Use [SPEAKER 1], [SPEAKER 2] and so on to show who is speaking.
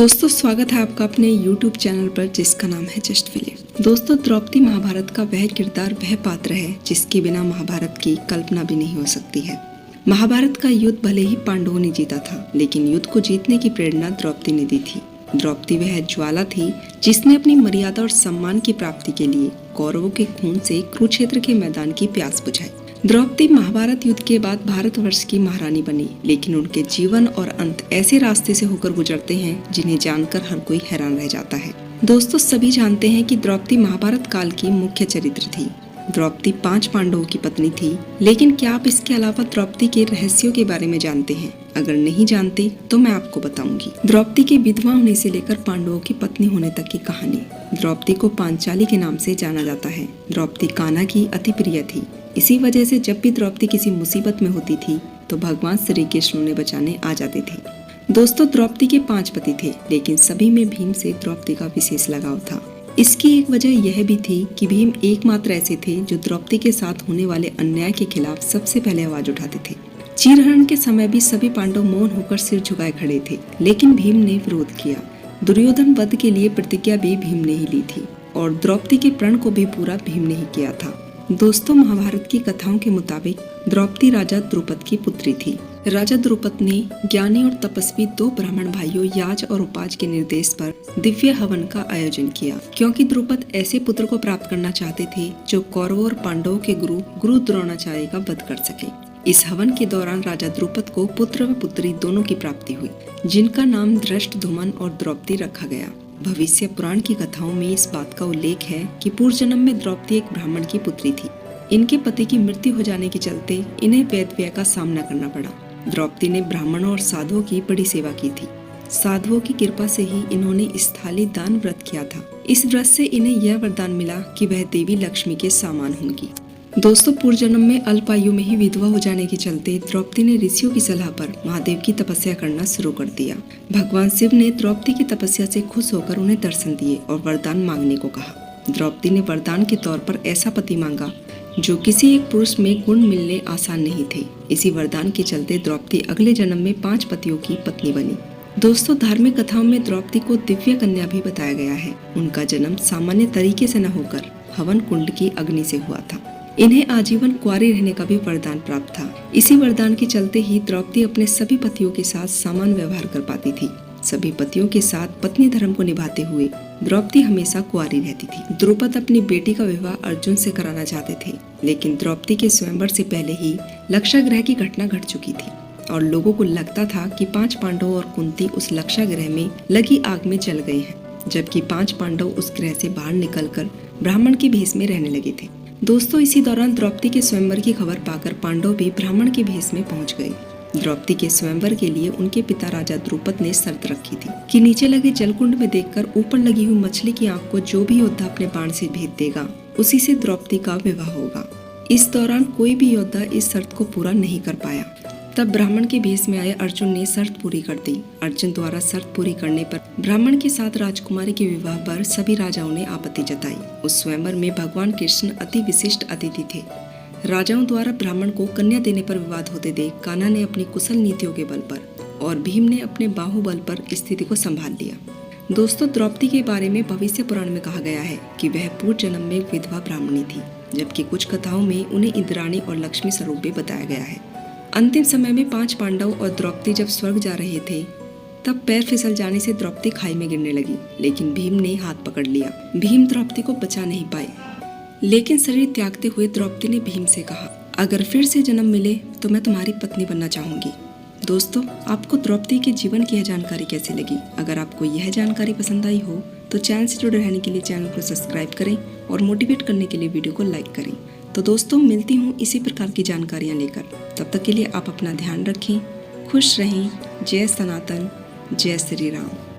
[SPEAKER 1] दोस्तों स्वागत है आपका अपने YouTube चैनल पर जिसका नाम है जस्ट फिलिप। दोस्तों द्रौपदी महाभारत का वह किरदार, वह पात्र है जिसके बिना महाभारत की कल्पना भी नहीं हो सकती है। महाभारत का युद्ध भले ही पांडवों ने जीता था, लेकिन युद्ध को जीतने की प्रेरणा द्रौपदी ने दी थी। द्रौपदी वह ज्वाला थी जिसने अपनी मर्यादा और सम्मान की प्राप्ति के लिए कौरवों के खून से कुरुक्षेत्र के मैदान की प्यास बुझाई। द्रौपदी महाभारत युद्ध के बाद भारतवर्ष की महारानी बनी, लेकिन उनके जीवन और अंत ऐसे रास्ते से होकर गुजरते हैं जिन्हें जानकर हर कोई हैरान रह जाता है। दोस्तों सभी जानते हैं कि द्रौपदी महाभारत काल की मुख्य चरित्र थी। द्रौपदी 5 पांडवों की पत्नी थी, लेकिन क्या आप इसके अलावा द्रौपदी के रहस्यों के बारे में जानते हैं? अगर नहीं जानते तो मैं आपको बताऊंगी। द्रौपदी के विधवा होने से लेकर पांडवों की पत्नी होने तक की कहानी। द्रौपदी को पांचाली के नाम से जाना जाता है। द्रौपदी कान्हा की अति प्रिय थी। इसी वजह से जब भी द्रौपदी किसी मुसीबत में होती थी तो भगवान श्री कृष्ण उन्हें बचाने आ जाते थे। दोस्तों द्रौपदी के 5 पति थे, लेकिन सभी में भीम से द्रौपदी का विशेष लगाव था। इसकी एक वजह यह भी थी कि भीम एकमात्र ऐसे थे जो द्रौपदी के साथ होने वाले अन्याय के खिलाफ सबसे पहले आवाज उठाते थे। चीरहरण के समय भी सभी पांडव मौन होकर सिर झुकाए खड़े थे, लेकिन भीम ने विरोध किया। दुर्योधन वध के लिए प्रतिज्ञा भी भीम ने ही ली थी और द्रौपदी के प्रण को भी पूरा भीम ने ही किया था। दोस्तों महाभारत की कथाओं के मुताबिक द्रौपदी राजा द्रुपद की पुत्री थी। राजा द्रुपद ने ज्ञानी और तपस्वी 2 ब्राह्मण भाइयों याज और उपाज के निर्देश पर दिव्य हवन का आयोजन किया, क्योंकि द्रुपद ऐसे पुत्र को प्राप्त करना चाहते थे जो कौरवों और पांडवों के गुरु द्रोणाचार्य का वध कर सके। इस हवन के दौरान राजा द्रुपद को पुत्र व पुत्री दोनों की प्राप्ति हुई, जिनका नाम धृष्टद्युम्न और द्रौपदी रखा गया। भविष्य पुराण की कथाओं में इस बात का उल्लेख है कि पूर्व जन्म में द्रौपदी एक ब्राह्मण की पुत्री थी। इनके पति की मृत्यु हो जाने के चलते इन्हें वेदव्यय का सामना करना पड़ा। द्रौपदी ने ब्राह्मणों और साधुओं की बड़ी सेवा की थी। साधुओं की कृपा से ही इन्होंने स्थाली दान व्रत किया था। इस व्रत से इन्हें यह वरदान मिला कि वह देवी लक्ष्मी के समान होंगी। दोस्तों पूर्व जन्म में अल्प आयु में ही विधवा हो जाने के चलते द्रौपदी ने ऋषियों की सलाह पर महादेव की तपस्या करना शुरू कर दिया। भगवान शिव ने द्रौपदी की तपस्या से खुश होकर उन्हें दर्शन दिए और वरदान मांगने को कहा। द्रौपदी ने वरदान के तौर पर ऐसा पति मांगा जो किसी एक पुरुष में गुण मिलने आसान नहीं थे। इसी वरदान के चलते द्रौपदी अगले जन्म में 5 पतियों की पत्नी बनी। दोस्तों धार्मिक कथाओं में द्रौपदी को दिव्य कन्या भी बताया गया है। उनका जन्म सामान्य तरीके से न होकर हवन कुंड की अग्नि से हुआ था। इन्हें आजीवन कुंवारी रहने का भी वरदान प्राप्त था। इसी वरदान के चलते ही द्रौपदी अपने सभी पतियों के साथ समान व्यवहार कर पाती थी। सभी पतियों के साथ पत्नी धर्म को निभाते हुए द्रौपदी हमेशा कुंवारी रहती थी। द्रुपद अपनी बेटी का विवाह अर्जुन से कराना चाहते थे, लेकिन द्रौपदी के स्वयंवर से पहले ही लक्षागृह की घटना घट चुकी थी और लोगों को लगता था कि 5 पांडव और कुंती उस लक्षागृह में लगी आग में जल गए हैं, जबकि 5 पांडव उस गृह से बाहर निकलकर ब्राह्मण के भेष में रहने लगे थे। दोस्तों इसी दौरान द्रौपदी के स्वयंवर की खबर पाकर पांडव भी ब्राह्मण के भेष में पहुंच गए। द्रौपदी के स्वयंवर के लिए उनके पिता राजा द्रुपद ने शर्त रखी थी कि नीचे लगे जलकुंड में देखकर ऊपर लगी हुई मछली की आंख को जो भी योद्धा अपने बाण से भेद देगा उसी से द्रौपदी का विवाह होगा। इस दौरान कोई भी योद्धा इस शर्त को पूरा नहीं कर पाया। तब ब्राह्मण के भेष में आए अर्जुन ने शर्त पूरी कर दी। अर्जुन द्वारा शर्त पूरी करने पर ब्राह्मण के साथ राजकुमारी के विवाह पर सभी राजाओं ने आपत्ति जताई। उस स्वयंवर में भगवान कृष्ण अति विशिष्ट अतिथि थे। राजाओं द्वारा ब्राह्मण को कन्या देने पर विवाद होते देख कान्हा ने अपनी कुशल नीतियों के बल पर और भीम ने अपने बाहुबल पर स्थिति को संभाल लिया। दोस्तों द्रौपदी के बारे में भविष्य पुराण में कहा गया है कि वह पूर्व जन्म में विधवा ब्राह्मणी थी, जबकि कुछ कथाओं में उन्हें इंद्राणी और लक्ष्मी स्वरूप भी बताया गया है। अंतिम समय में 5 पांडव और द्रौपदी जब स्वर्ग जा रहे थे तब पैर फिसल जाने से द्रौपदी खाई में गिरने लगी, लेकिन भीम ने हाथ पकड़ लिया। भीम द्रौपदी को बचा नहीं पाए, लेकिन शरीर त्यागते हुए द्रौपदी ने भीम से कहा, अगर फिर से जन्म मिले तो मैं तुम्हारी पत्नी बनना चाहूंगी। दोस्तों आपको द्रौपदी के जीवन की यह जानकारी कैसी लगी? अगर आपको यह जानकारी पसंद आई हो तो चैनल से जुड़े रहने के लिए चैनल को सब्सक्राइब करें और मोटिवेट करने के लिए वीडियो को लाइक करें। तो दोस्तों मिलती हूँ इसी प्रकार की जानकारियाँ लेकर। तब तक के लिए आप अपना ध्यान रखें, खुश रहें। जय सनातन, जय श्री राम।